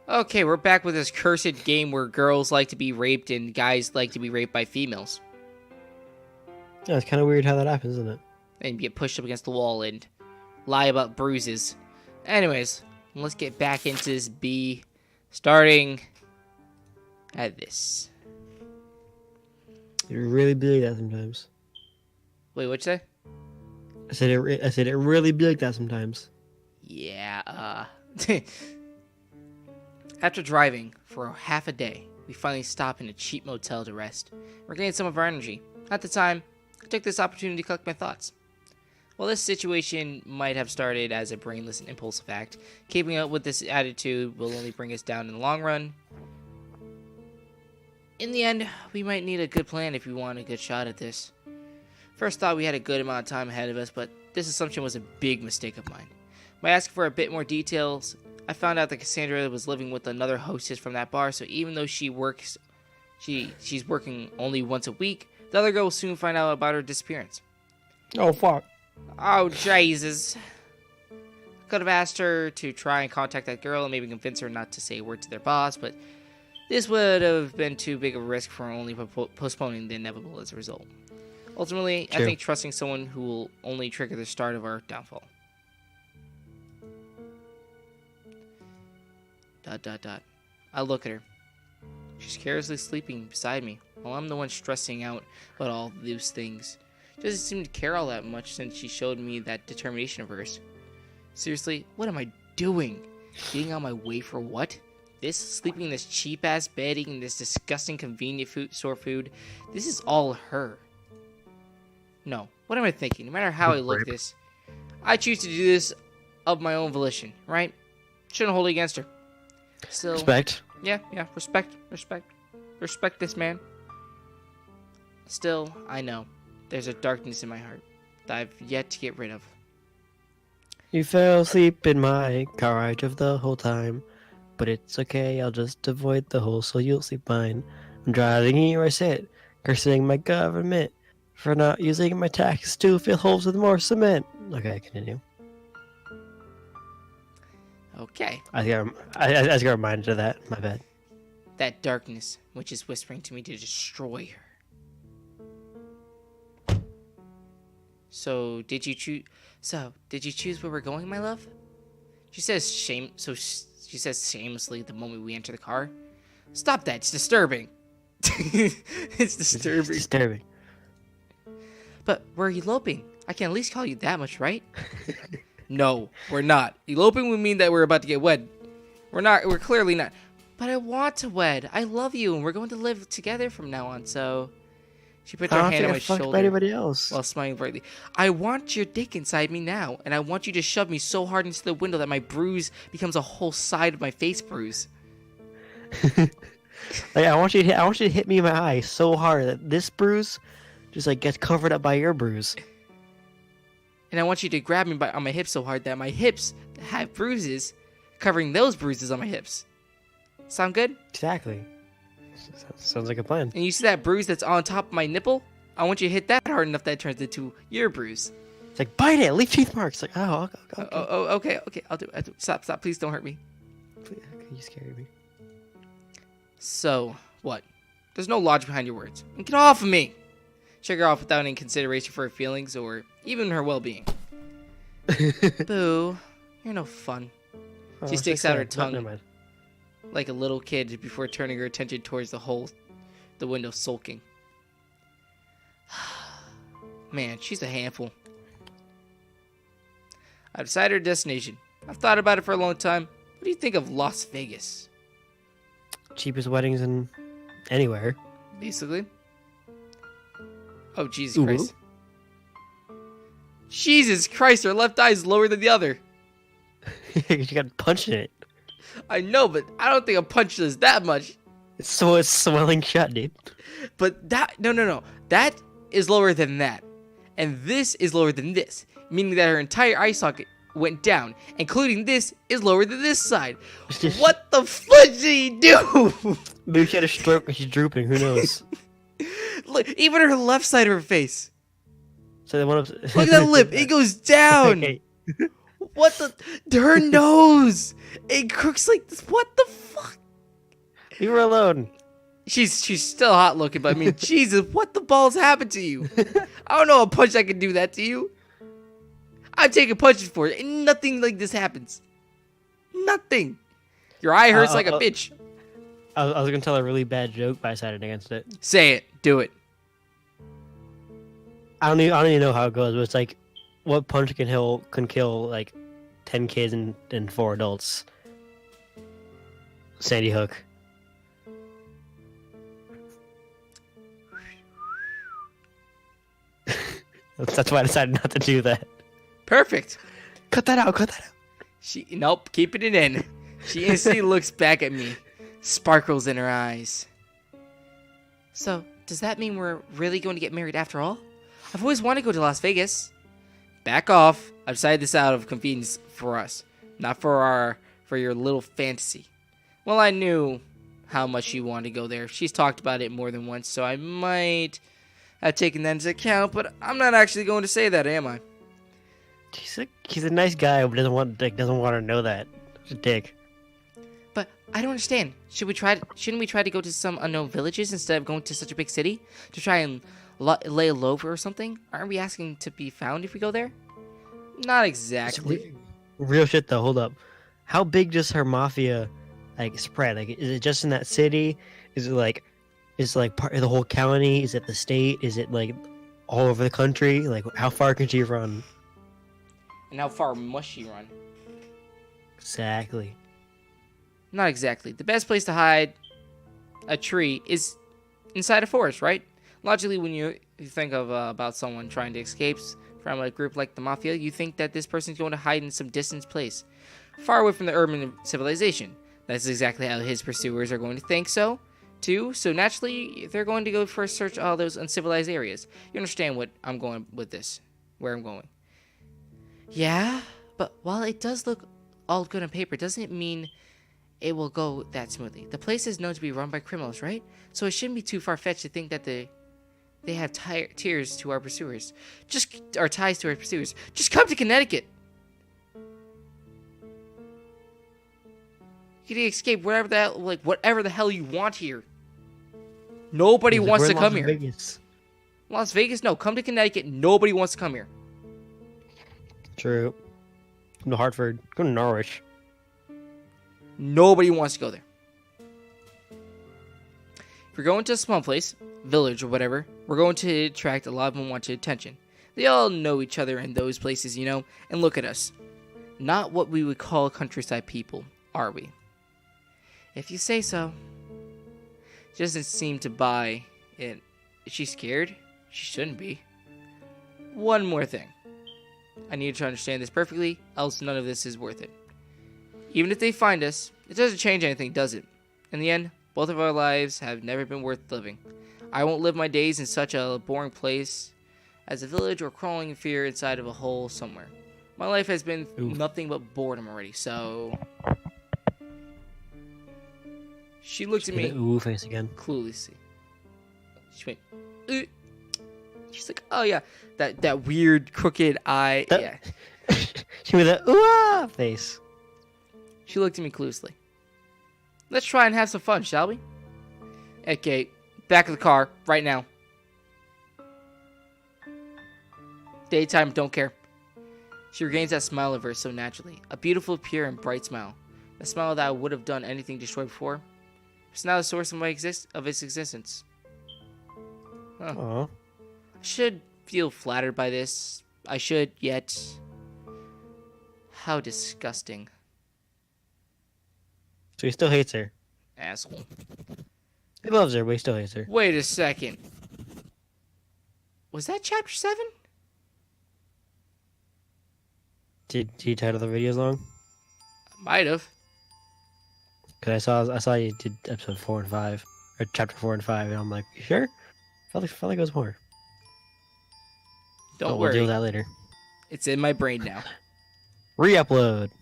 Okay, we're back with this cursed game where girls like to be raped and guys like to be raped by females. Yeah, it's kind of weird how that happens, isn't it? And get pushed up against the wall and lie about bruises. Anyways, let's get back into this B, starting at this. It really be like that sometimes. Wait, what'd you say? I said it really be like that sometimes. Yeah, After driving for half a day, we finally stopped in a cheap motel to rest, regain some of our energy. At the time, I took this opportunity to collect my thoughts. While this situation might have started as a brainless and impulsive act, keeping up with this attitude will only bring us down in the long run. In the end, we might need a good plan if we want a good shot at this. First thought we had a good amount of time ahead of us, but this assumption was a big mistake of mine. By asking for a bit more details, I found out that Cassandra was living with another hostess from that bar, so even though she's working only once a week, the other girl will soon find out about her disappearance. Oh, fuck. Oh, Jesus. I could have asked her to try and contact that girl and maybe convince her not to say a word to their boss, but this would have been too big of a risk for only postponing the inevitable as a result. Ultimately, True. I think trusting someone who will only trigger the start of our downfall. ... I look at her. She's carelessly sleeping beside me, while I'm the one stressing out about all those things. She doesn't seem to care all that much since she showed me that determination of hers. Seriously, what am I doing? Getting out of my way for what? This? Sleeping in this cheap-ass bed, eating this disgusting convenient store food? This is all her. No, what am I thinking? No matter how I look at this, I choose to do this of my own volition, right? Shouldn't hold it against her. Still, Respect. Yeah, respect this man. Still, I know, there's a darkness in my heart that I've yet to get rid of. You fell asleep in my car I drove the whole time, but it's okay, I'll just avoid the hole so you'll sleep fine. I'm driving here I sit, cursing my government for not using my tax to fill holes with more cement. Okay, continue. Okay. I got reminded of that. My bad. That darkness, which is whispering to me to destroy her. So, did you choose where we're going, my love? She says shamelessly the moment we enter the car. Stop that, it's disturbing. It's disturbing. It's disturbing. But we're eloping. I can at least call you that much, right? No, we're not. Eloping would mean that we're about to get wed. We're clearly not. But I want to wed. I love you, and we're going to live together from now on, so... She put her hand on my shoulder by anybody else. while smiling brightly. I want your dick inside me now, and I want you to shove me so hard into the window that my bruise becomes a whole side of my face bruise. Like, I want you to hit me in my eye so hard that this bruise just like gets covered up by your bruise. And I want you to grab me on my hips so hard that my hips have bruises covering those bruises on my hips. Sound good? Exactly. Sounds like a plan. And you see that bruise that's on top of my nipple? I want you to hit that hard enough that it turns into your bruise. It's like, bite it, leave teeth marks. Like, oh, okay. Okay, I'll do it. Stop, please don't hurt me. Okay, you scared me. So, what? There's no logic behind your words. And get off of me! Shake her off without any consideration for her feelings or even her well-being. Boo, you're no fun. Oh, She sticks out her never tongue mind. like a little kid before turning her attention towards the window sulking. Man, she's a handful. I've decided her destination. I've thought about it for a long time. What do you think of Las Vegas? Cheapest weddings in anywhere. Basically. Oh, Jesus Ooh. Christ. Jesus Christ, her left eye is lower than the other. You got punched in it. I know, but I don't think a punch does that much. It's swelling shut, dude. But no. That is lower than that. And this is lower than this. Meaning that her entire eye socket went down. Including this is lower than this side. What the fuck did he do? Maybe she had a stroke and she's drooping. Who knows? Look, even her left side of her face. So the one up. Look at that lip. It goes down. Okay. What the? Her nose. It crooks like this. What the fuck? Leave her alone. She's still hot looking, but I mean, Jesus, what the balls happened to you? I don't know a punch that can do that to you. I've taken punches for it, and nothing like this happens. Nothing. Your eye hurts like a bitch. I was gonna tell a really bad joke, but I decided against it. Say it. Do it. I don't even know how it goes, but it's like, what punch can kill like 10 kids and 4 adults? Sandy Hook. That's why I decided not to do that. Perfect. Cut that out. Nope, keeping it in. She instantly looks back at me, sparkles in her eyes. So, does that mean we're really going to get married after all? I've always wanted to go to Las Vegas. Back off. I've decided this out of convenience for us, not for your little fantasy. Well, I knew how much she wanted to go there. She's talked about it more than once, so I might have taken that into account, but I'm not actually going to say that, am I? He's a nice guy, but doesn't want her to know that. He's a dick. But I don't understand. Shouldn't we try to go to some unknown villages instead of going to such a big city to try and lay low or something? Aren't we asking to be found if we go there? Not exactly. Real shit though. Hold up. How big does her mafia spread? Like, is it just in that city? Is it like part of the whole county? Is it the state? Is it like all over the country? Like, how far can she run? And how far must she run? Exactly. Not exactly. The best place to hide a tree is inside a forest, right? Logically, when you think of about someone trying to escape from a group like the mafia, you think that this person's going to hide in some distant place, far away from the urban civilization. That's exactly how his pursuers are going to think so, too. So naturally, they're going to go first search all those uncivilized areas. You understand what I'm going with this, where I'm going. Yeah, but while it does look all good on paper, doesn't it mean it will go that smoothly? The place is known to be run by criminals, right? So it shouldn't be too far-fetched to think that they have ties to our pursuers. Just come to Connecticut. You can escape whatever the hell you want here. Nobody wants to come here. Vegas. Las Vegas? No, come to Connecticut. Nobody wants to come here. True. Come to Hartford. Go to Norwich. Nobody wants to go there. If we're going to a small place, village or whatever, we're going to attract a lot of unwanted attention. They all know each other in those places, you know, and look at us. Not what we would call countryside people, are we? If you say so. She doesn't seem to buy it. Is she scared? She shouldn't be. One more thing. I need to understand this perfectly, else none of this is worth it. Even if they find us, it doesn't change anything, does it? In the end, both of our lives have never been worth living. I won't live my days in such a boring place as a village or crawling in fear inside of a hole somewhere. My life has been nothing but boredom already, so... She looked at me. Ooh face again. Cluelessly. She went, "Ugh." She's like, oh yeah, that weird crooked eye. Yeah. She made that ooh face. She looked at me cluelessly. Let's try and have some fun, shall we? Okay, back of the car, right now. Daytime, don't care. She regains that smile of hers so naturally. A beautiful, pure, and bright smile. A smile that I would have done anything to destroy before. It's now the source of its existence. Huh. Aww. I should feel flattered by this. I should, yet... How disgusting. So he still hates her. Asshole. He loves her, but he still hates her. Wait a second. Was that chapter 7? Did he title the videos long? Might have. Cause I saw you did episode 4 and 5, or chapter 4 and 5, and I'm like, you sure? Felt like it was more. Don't We'll worry. deal with that later. It's in my brain now. Re-upload.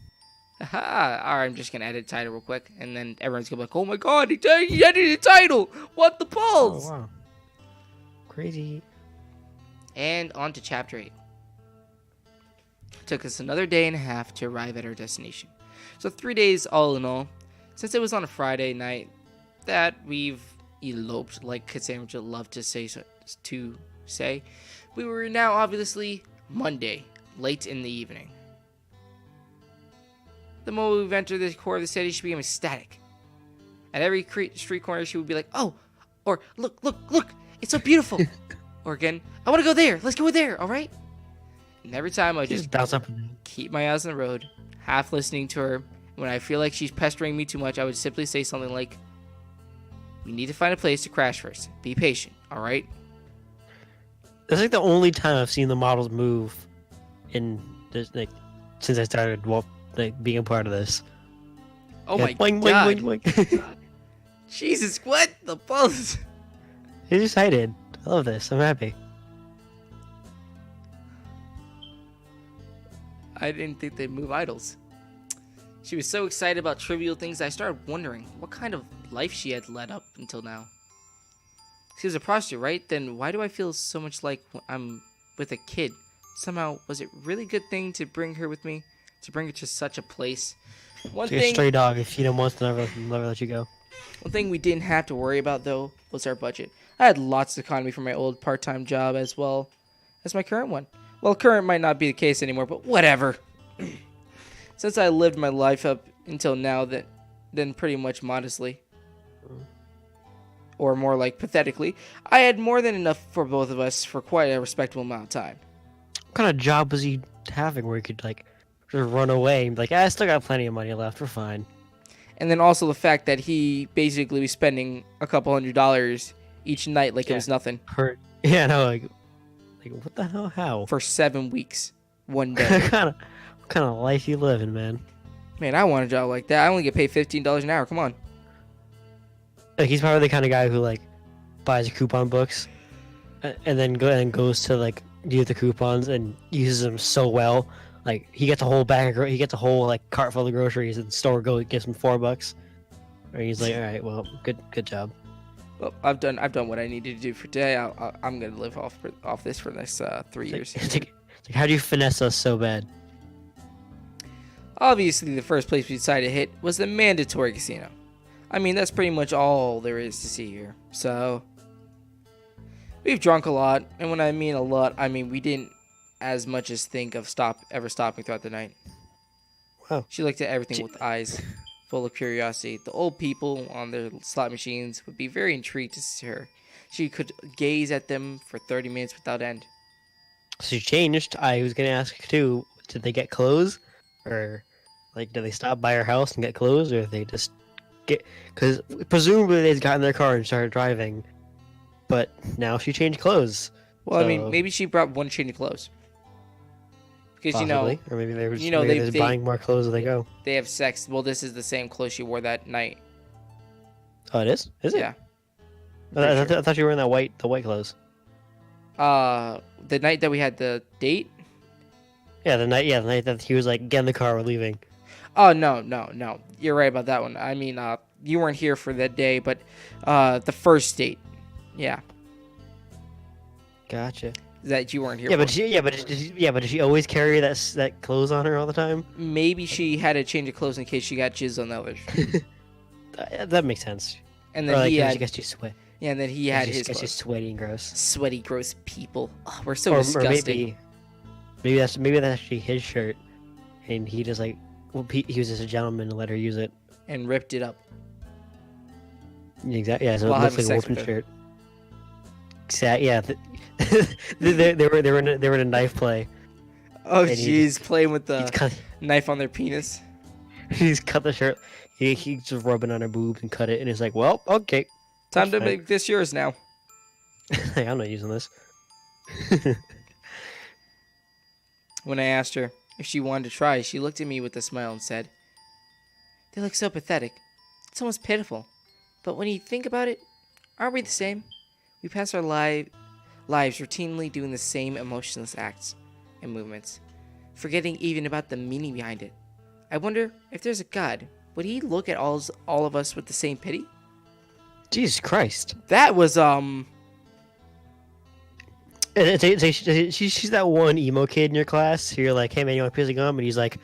Haha. Alright, I'm just gonna edit the title real quick, and then everyone's gonna be like, oh my god, he edited the title! What the balls? Oh wow. Crazy. And on to chapter 8. It took us another day and a half to arrive at our destination. So 3 days all in all. Since it was on a Friday night that we've eloped, like Cassandra would love to say, we were now obviously Monday, late in the evening. The moment we've entered the core of the city, she became ecstatic. At every street corner, she would be like, "Oh," or "Look, it's so beautiful." Or again, "I want to go there. Let's go there, all right?" And every time I just bounce up and down. keep my eyes on the road, half listening to her. When I feel like she's pestering me too much, I would simply say something like, "We need to find a place to crash first. Be patient, all right?" That's like the only time I've seen the models move in this, like, since I started being a part of this. Oh Yeah, my boing, god. Boing, boing, boing. Jesus, what? The balls. He's excited. I love this. I'm happy. I didn't think they'd move idols. She was so excited about trivial things, I started wondering what kind of life she had led up until now. She was a prostitute, right? Then why do I feel so much like I'm with a kid? Somehow, was it really good thing to bring her with me? To bring her to such a place? It's like a stray dog. If you don't want to, never let you go. One thing we didn't have to worry about, though, was our budget. I had lots of economy from my old part-time job as well as my current one. Well, current might not be the case anymore, but whatever. Since I lived my life up until now, then pretty much modestly, or more like pathetically, I had more than enough for both of us for quite a respectable amount of time. What kind of job was he having where he could, like, just run away and be like, I still got plenty of money left, we're fine? And then also the fact that he basically was spending a couple $100 each night like it was nothing. Yeah, no, like what the hell? How? For 7 weeks, one day. What kind of life you living, man? Man, I want a job like that. I only get paid $15 an hour. Come on. Like, he's probably the kind of guy who, like, buys coupon books and then goes to, like, use the coupons and uses them so well. Like, he gets a whole like cart full of groceries, and the store gives him $4. Or he's like, all right, well, good job. Well, I've done what I needed to do for today. I'm gonna live off this for the next 3 years. It's like, how do you finesse us so bad? Obviously, the first place we decided to hit was the mandatory casino. I mean, that's pretty much all there is to see here. So, we've drunk a lot, and when I mean a lot, I mean we didn't as much as think of ever stopping throughout the night. Wow. She looked at everything with eyes full of curiosity. The old people on their slot machines would be very intrigued to see her. She could gaze at them for 30 minutes without end. So she changed. I was gonna ask too. Did they get clothes, or like did they stop by her house and get clothes, or did they just get? Because presumably they got in their car and started driving, but now she changed clothes. Well, so... I mean, maybe she brought one change of clothes. Because Possibly. Or maybe they were just, they're just buying more clothes as they go. They have sex. Well, this is the same clothes she wore that night. Oh, it is? Is it? Yeah. I thought you were wearing the white clothes. The night that we had the date. Yeah, the night that he was like, get in the car, we're leaving. Oh no, you're right about that one. I mean, you weren't here for that day, but the first date. Yeah. Gotcha. That you weren't here. Yeah, but did she always carry that clothes on her all the time? Maybe she had a change of clothes in case she got jizz on the others. That makes sense. And then like, he had. I guess you sweat. Yeah, and then he had his. Guess you're sweaty and gross. Sweaty, gross people. Oh, we're so disgusting. Or maybe that's actually his shirt, and he just like he was just a gentleman and let her use it and ripped it up. Exactly. Yeah, so it looks like a wolfen shirt. Exactly. Yeah. they were in a knife play. Oh jeez, playing with the knife on their penis. He's cut the shirt. He's just rubbing on her boobs and cut it, and he's like, "Well, okay, time to make this yours now." Hey, I'm not using this. When I asked her if she wanted to try, she looked at me with a smile and said, "They look so pathetic. It's almost pitiful. But when you think about it, aren't we the same? We pass our lives routinely doing the same emotionless acts and movements, forgetting even about the meaning behind it. I wonder if there's a God, would he look at all of us with the same pity?" Jesus Christ. That was It She's that one emo kid in your class who you're like, hey man, you want a piece of gum? And he's like,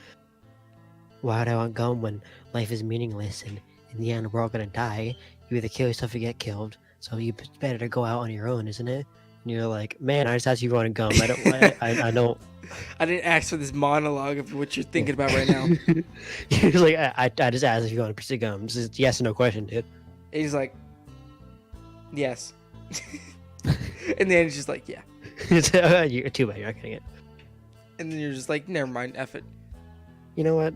why would I want gum when life is meaningless and in the end we're all gonna die? You either kill yourself or get killed. So it's better to go out on your own, isn't it? And you're like, man, I just asked you if you want a gum. I don't. I don't. I didn't ask for this monologue of what you're thinking about right now. He's like, I just asked if you want a piece of gum. This is yes or no question, dude. And he's like, yes. And then he's just like, yeah. You're too bad. You're not getting it. And then you're just like, never mind, F it. You know what?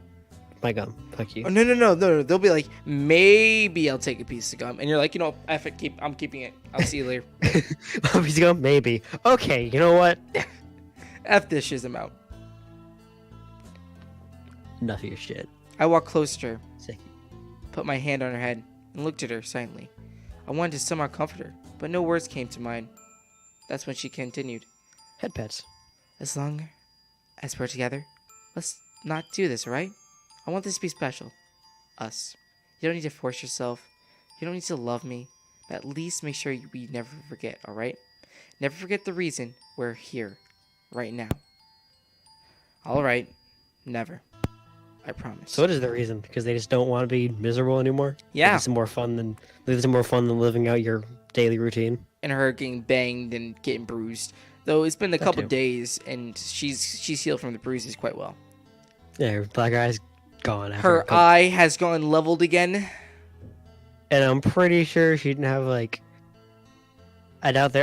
My gum. Fuck you. Oh, no. They'll be like, maybe I'll take a piece of gum. And you're like, you know, F it, I'm keeping it. I'll see you later. A piece of gum? Maybe. Okay, you know what? F this schism out. Enough of your shit. I walked closer to her, Sick. put my hand on her head, and looked at her silently. I wanted to somehow comfort her, but no words came to mind. That's when she continued. Head pets. As long as we're together, let's not do this, alright? I want this to be special. Us. You don't need to force yourself. You don't need to love me. But at least make sure we never forget, alright? Never forget the reason we're here. Right now. Alright. Never. I promise. So what is the reason? Because they just don't want to be miserable anymore? Yeah. It's more fun than living out your daily routine. And her getting banged and getting bruised. Though it's been a couple too. days and she's healed from the bruises quite well. Yeah, her black eye's gone. Her eye has gone leveled again. And I'm pretty sure she didn't have like. I doubt they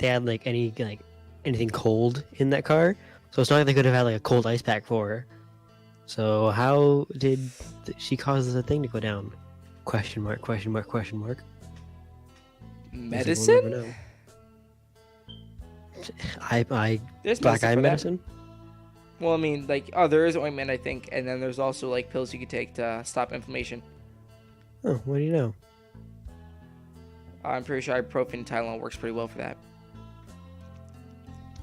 had like anything cold in that car. So it's not like they could have had like a cold ice pack for her. So how did she cause the thing to go down? Question mark. Medicine? There's Black eye for that. medicine? Well, I mean, like, there is ointment, I think, and then there's also like pills you could take to stop inflammation. Oh, what do you know? I'm pretty sure ibuprofen and Tylenol works pretty well for that.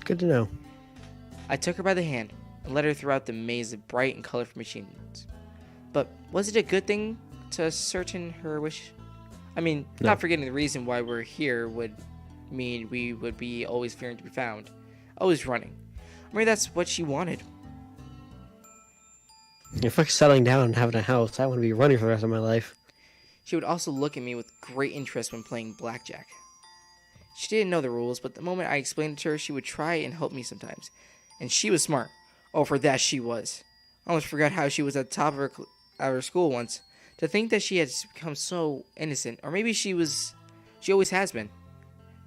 Good to know. I took her by the hand and led her throughout the maze of bright and colorful machines. But was it a good thing to ascertain her wish? I mean, No. not forgetting the reason why we're here would mean we would be always fearing to be found, always running. I mean, that's what she wanted. If I'm settling down and having a house, I want to be running for the rest of my life. She would also look at me with great interest when playing blackjack. She didn't know the rules, but the moment I explained it to her, she would try and help me sometimes. And she was smart. Oh, for that she was. I almost forgot how she was at the top of her school once. To think that she had become so innocent, or maybe she always has been.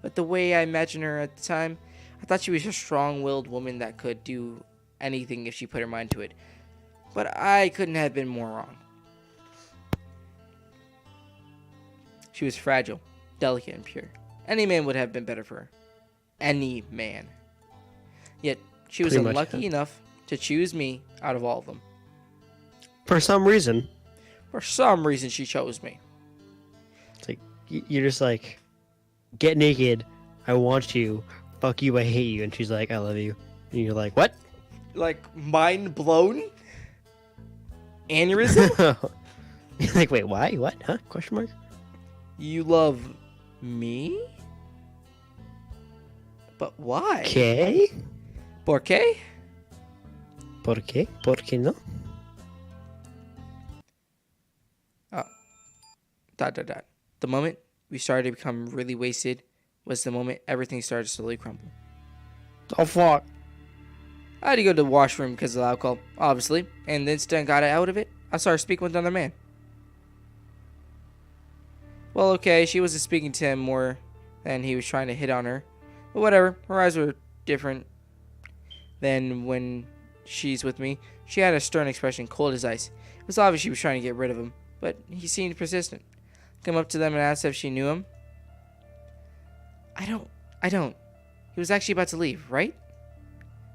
But the way I imagined her at the time, I thought she was a strong-willed woman that could do anything if she put her mind to it. But I couldn't have been more wrong. She was fragile, delicate, and pure. Any man would have been better for her. Any man. Yet, she was Pretty much, unlucky yeah. enough to choose me out of all of them. For some reason. For some reason, she chose me. It's like, you're just like, get naked, I want you, fuck you, I hate you. And she's like, I love you. And you're like, what? Like, mind blown? Aneurysm? You're like, wait, why? What? Huh? Question mark? You love me? But why? ¿Qué? ¿Por qué? ¿Por qué? ¿Por qué no? The moment we started to become really wasted was the moment everything started to slowly crumble. Oh, fuck. I had to go to the washroom because of the alcohol, obviously, and the instant I got out of it, I started speaking with another man. Well, okay, she wasn't speaking to him more than he was trying to hit on her, but whatever, her eyes were different than when she's with me. She had a stern expression, cold as ice. It was obvious she was trying to get rid of him, but he seemed persistent. Come up to them and asked if she knew him. I don't. He was actually about to leave, right?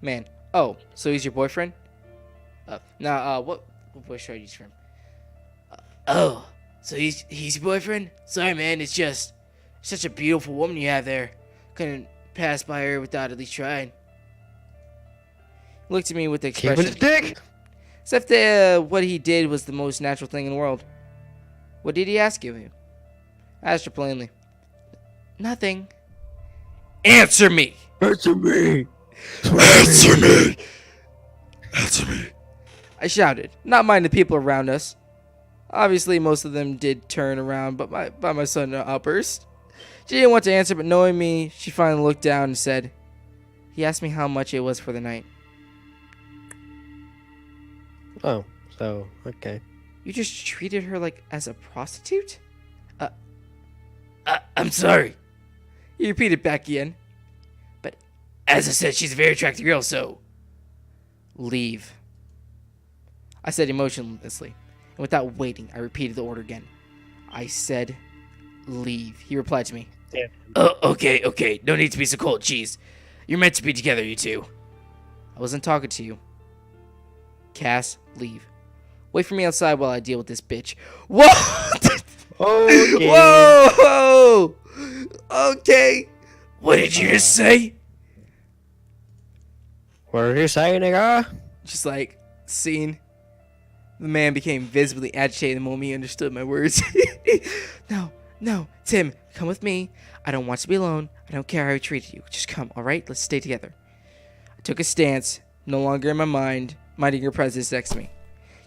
Man. Oh, so he's your boyfriend? What voice should I use for him? Oh, so he's your boyfriend? Sorry, man, it's just such a beautiful woman you have there. Couldn't pass by her without at least trying. He looked at me with the Came with expression. his dick! Except what he did was the most natural thing in the world. What did he ask you? I asked her plainly. Nothing. Answer me! Answer me! Answer me! Answer me! I shouted, not minding the people around us. Obviously, most of them did turn around, but my sudden outburst. She didn't want to answer, but knowing me, she finally looked down and said, "He asked me how much it was for the night." Oh, so, okay. You just treated her like as a prostitute? I'm sorry. He repeated back again. But as I said, she's a very attractive girl, so leave. I said emotionlessly, and without waiting, I repeated the order again. I said, leave. He replied to me. Yeah. Oh, okay. No need to be so cold. Jeez. You're meant to be together, you two. I wasn't talking to you. Cass, leave. Wait for me outside while I deal with this bitch. Whoa! Okay. Whoa! Okay. What did you just say? What are you saying, nigga? Just like, scene. The man became visibly agitated the moment he understood my words. No, Tim, come with me. I don't want to be alone. I don't care how I treated you. Just come, alright? Let's stay together. I took a stance, no longer in my mind, minding her presence next to me.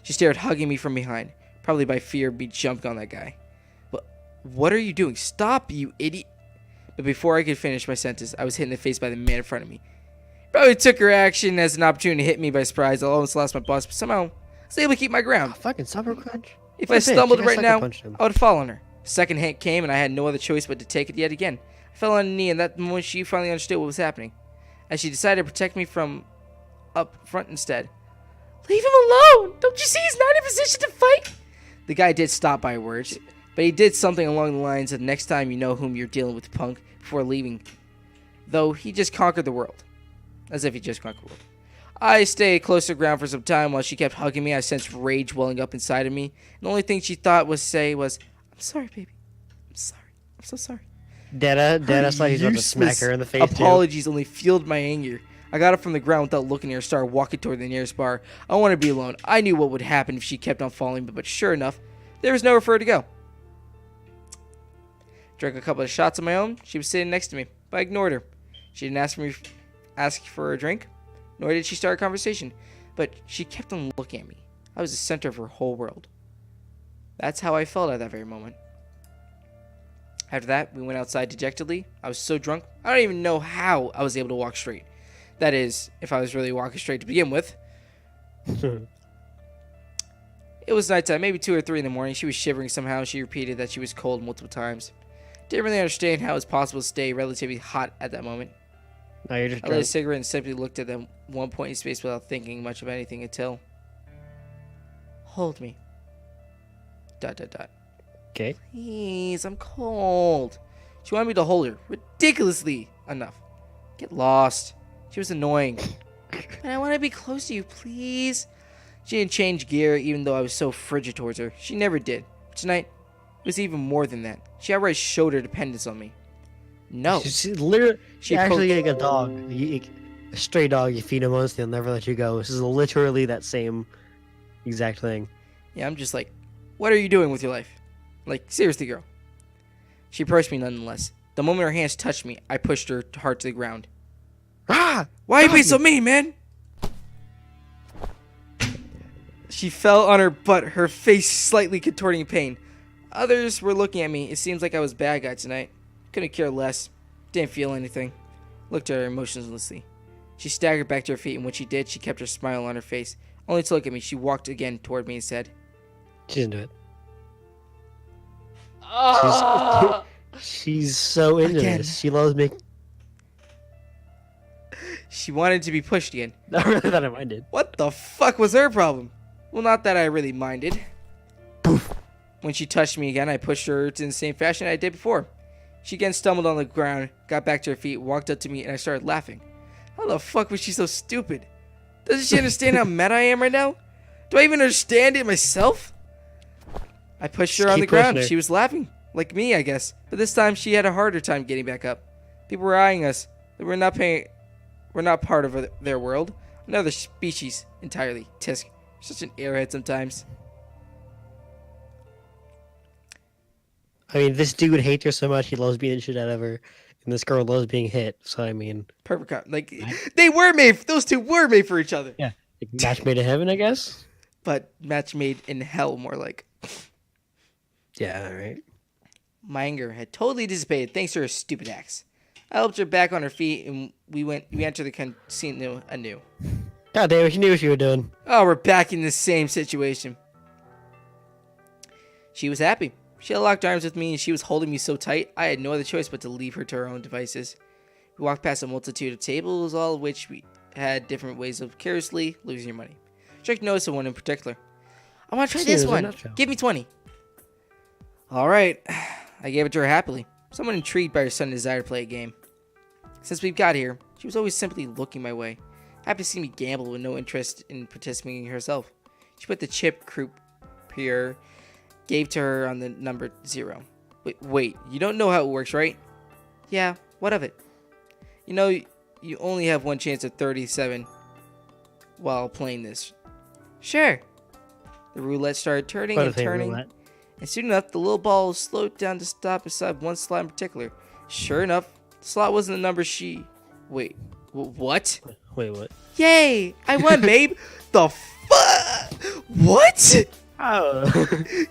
She stared, hugging me from behind, probably by fear of me jumping on that guy. But what are you doing? Stop, you idiot. But before I could finish my sentence, I was hit in the face by the man in front of me. Probably took her action as an opportunity to hit me by surprise. I almost lost my bus, but somehow I was able to keep my ground. Oh, fucking sucker punch. If I stumbled right now, I would fall on her. The second hit came, and I had no other choice but to take it yet again. I fell on a knee, and that moment she finally understood what was happening, as she decided to protect me from up front instead. Leave him alone! Don't you see he's not in a position to fight? The guy did stop by words, but he did something along the lines of next time you know whom you're dealing with, punk, before leaving. Though he just conquered the world. As if he just conquered the world. I stayed close to the ground for some time while she kept hugging me. I sensed rage welling up inside of me. And the only thing she thought was say was, "I'm sorry, baby. I'm sorry. I'm so sorry." Dada's like he's about to smack her in the face. Apologies only fueled my anger. I got up from the ground without looking at her, started walking toward the nearest bar. I wanted to be alone. I knew what would happen if she kept on following me, but sure enough, there was nowhere for her to go. Drank a couple of shots of my own. She was sitting next to me, but I ignored her. She didn't ask for a drink, nor did she start a conversation, but she kept on looking at me. I was the center of her whole world. That's how I felt at that very moment. After that, we went outside dejectedly. I was so drunk, I don't even know how I was able to walk straight. That is, if I was really walking straight to begin with. It was nighttime, maybe 2 or 3 in the morning. She was shivering somehow. She repeated that she was cold multiple times. Didn't really understand how it was possible to stay relatively hot at that moment. No, you're just I lit a cigarette and simply looked at them one point in space without thinking much of anything until... Hold me. ... Okay. Please, I'm cold. She wanted me to hold her. Ridiculously enough. Get lost. She was annoying. But I want to be close to you, please. She didn't change gear even though I was so frigid towards her. She never did. Tonight, it was even more than that. She outright showed her dependence on me. No. She's literally... She actually like a dog. A stray dog, you feed him once, they'll never let you go. This is literally that same exact thing. Yeah, I'm just like, what are you doing with your life? Like, seriously, girl. She approached me nonetheless. The moment her hands touched me, I pushed her hard to the ground. Ah! Why are you being so mean, man? She fell on her butt, her face slightly contorting in pain. Others were looking at me. It seems like I was a bad guy tonight. Couldn't care less. Didn't feel anything. Looked at her emotionlessly. She staggered back to her feet, and when she did, she kept her smile on her face. Only to look at me, she walked again toward me and said, She didn't do it. Oh! She's so into this. She loves me. She wanted to be pushed again. Not really that I minded. What the fuck was her problem? Well, not that I really minded. Poof. When she touched me again, I pushed her in the same fashion I did before. She again stumbled on the ground, got back to her feet, walked up to me, and I started laughing. How the fuck was she so stupid? Doesn't she understand how mad I am right now? Do I even understand it myself? I pushed her on the ground. She was laughing. Like me, I guess. But this time, she had a harder time getting back up. People were eyeing us. We're not part of their world. Another species entirely. Tisk. Such an airhead sometimes. I mean, this dude hates her so much, he loves beating the shit out of her. And and this girl loves being hit. So I mean, Perfect. Like they were made. Those two were made for each other. yeah, like, match made in heaven, I guess. But match made in hell, more like. Yeah, all right. My anger had totally dissipated thanks to her stupid acts. I helped her back on her feet, and we entered the casino anew. God damn it, you knew what you were doing. Oh, we're back in the same situation. She was happy. She had locked arms with me, and she was holding me so tight, I had no other choice but to leave her to her own devices. We walked past a multitude of tables, all of which we had different ways of carelessly losing your money. She took notice of one in particular. I want to try this one. Give me 20. All right. I gave it to her happily, somewhat intrigued by her sudden desire to play a game. Since we got here, she was always simply looking my way, happy to see me gamble with no interest in participating herself. She put the chip croupier gave to her on the number 0. Wait, you don't know how it works, right? Yeah, what of it? You know, you only have one chance of 37 while playing this. Sure. The roulette started turning and turning. Roulette. And soon enough, the little ball slowed down to stop beside one slot in particular. Sure enough, the slot wasn't the number she... Wait, what? Wait, what? Yay! I won, babe! The fuck? What? Oh.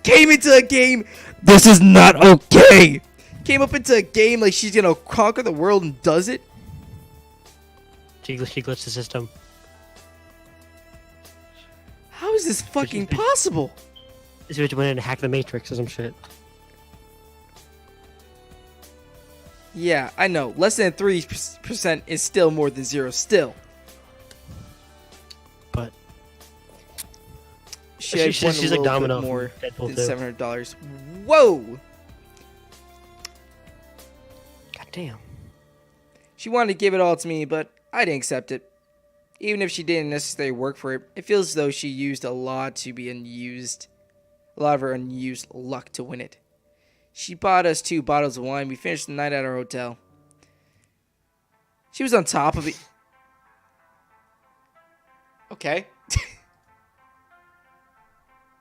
Came into a game. This is not okay! Came up into a game like she's gonna conquer the world and does it? She glitched the system. How is this fucking possible? This bitch went in and hacked the Matrix or some shit. Yeah, I know. Less than 3% is still more than 0. Still. But she's like Domino more than $700. Whoa! God damn. She wanted to give it all to me, but I didn't accept it. Even if she didn't necessarily work for it, it feels as though she used a lot of her unused luck to win it. She bought us 2 bottles of wine. We finished the night at our hotel. She was on top of it. Okay.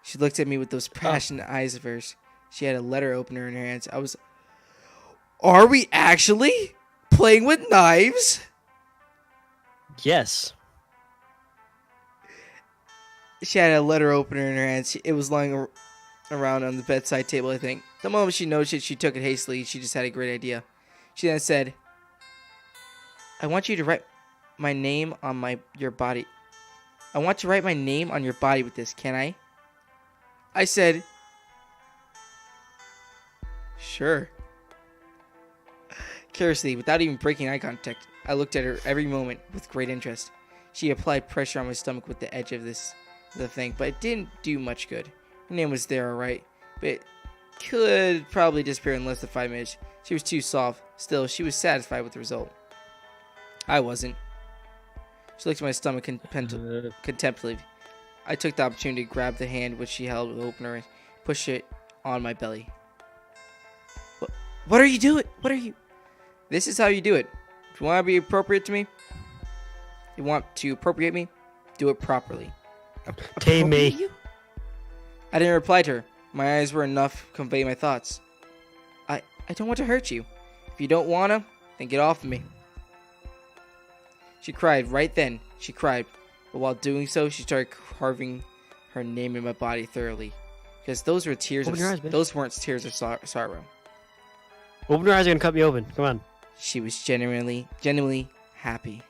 She looked at me with those passionate eyes of hers. She had a letter opener in her hands. Are we actually playing with knives? Yes. She had a letter opener in her hands. It was lying around on the bedside table, I think. The moment she noticed it, she took it hastily. She just had a great idea. She then said, I want you to write my name on your body. I want to write my name on your body with this, can I? I said, sure. Curiously, without even breaking eye contact, I looked at her every moment with great interest. She applied pressure on my stomach with the edge of the thing, but it didn't do much good. Her name was there, alright, but it could probably disappear in less than 5 minutes. She was too soft. Still, she was satisfied with the result. I wasn't. She looked at my stomach contemplatively. I took the opportunity to grab the hand which she held with the opener and push it on my belly. What are you doing? What are you... This is how you do it. If you want to be appropriate to me, you want to appropriate me, do it properly. Tame me. You? I didn't reply to her. My eyes were enough to convey my thoughts. I don't want to hurt you. If you don't want to, then get off of me. She cried right then. She cried. But while doing so, she started carving her name in my body thoroughly. Because those were tears those weren't tears of sorrow. Open your eyes, you're gonna cut me open. Come on. She was genuinely happy.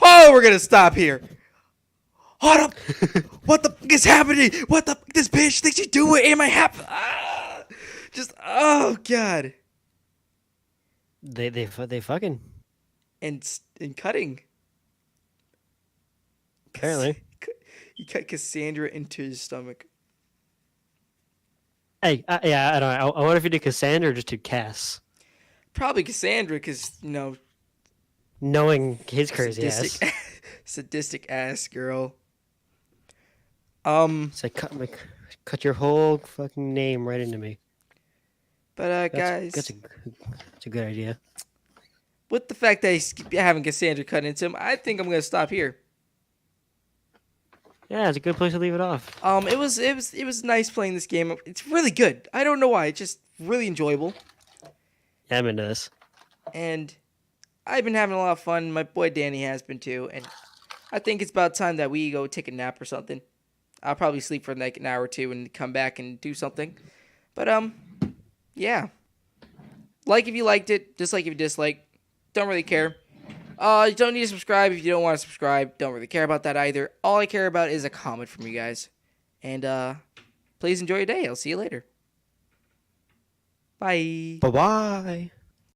Oh, we're gonna stop here. Hold up! What the fuck is happening? What the fuck? This bitch thinks she's doing? Am I happy? Oh god. They fucking and cutting. Apparently, he cut Cassandra into his stomach. Hey, yeah, I don't know. I wonder if you did Cassandra or just did Cass. Probably Cassandra, because knowing his crazy sadistic ass girl. It's like cut your whole fucking name right into me. But guys, that's a good idea. With the fact that he's having Cassandra cut into him, I think I'm gonna stop here. Yeah, it's a good place to leave it off. It was nice playing this game. It's really good. I don't know why. It's just really enjoyable. Yeah, I'm into this. And I've been having a lot of fun. My boy Danny has been too. And I think it's about time that we go take a nap or something. I'll probably sleep for like an hour or two and come back and do something. But yeah. Like if you liked it, dislike if you dislike. Don't really care. You don't need to subscribe if you don't want to subscribe. Don't really care about that either. All I care about is a comment from you guys. And please enjoy your day. I'll see you later. Bye. Bye bye.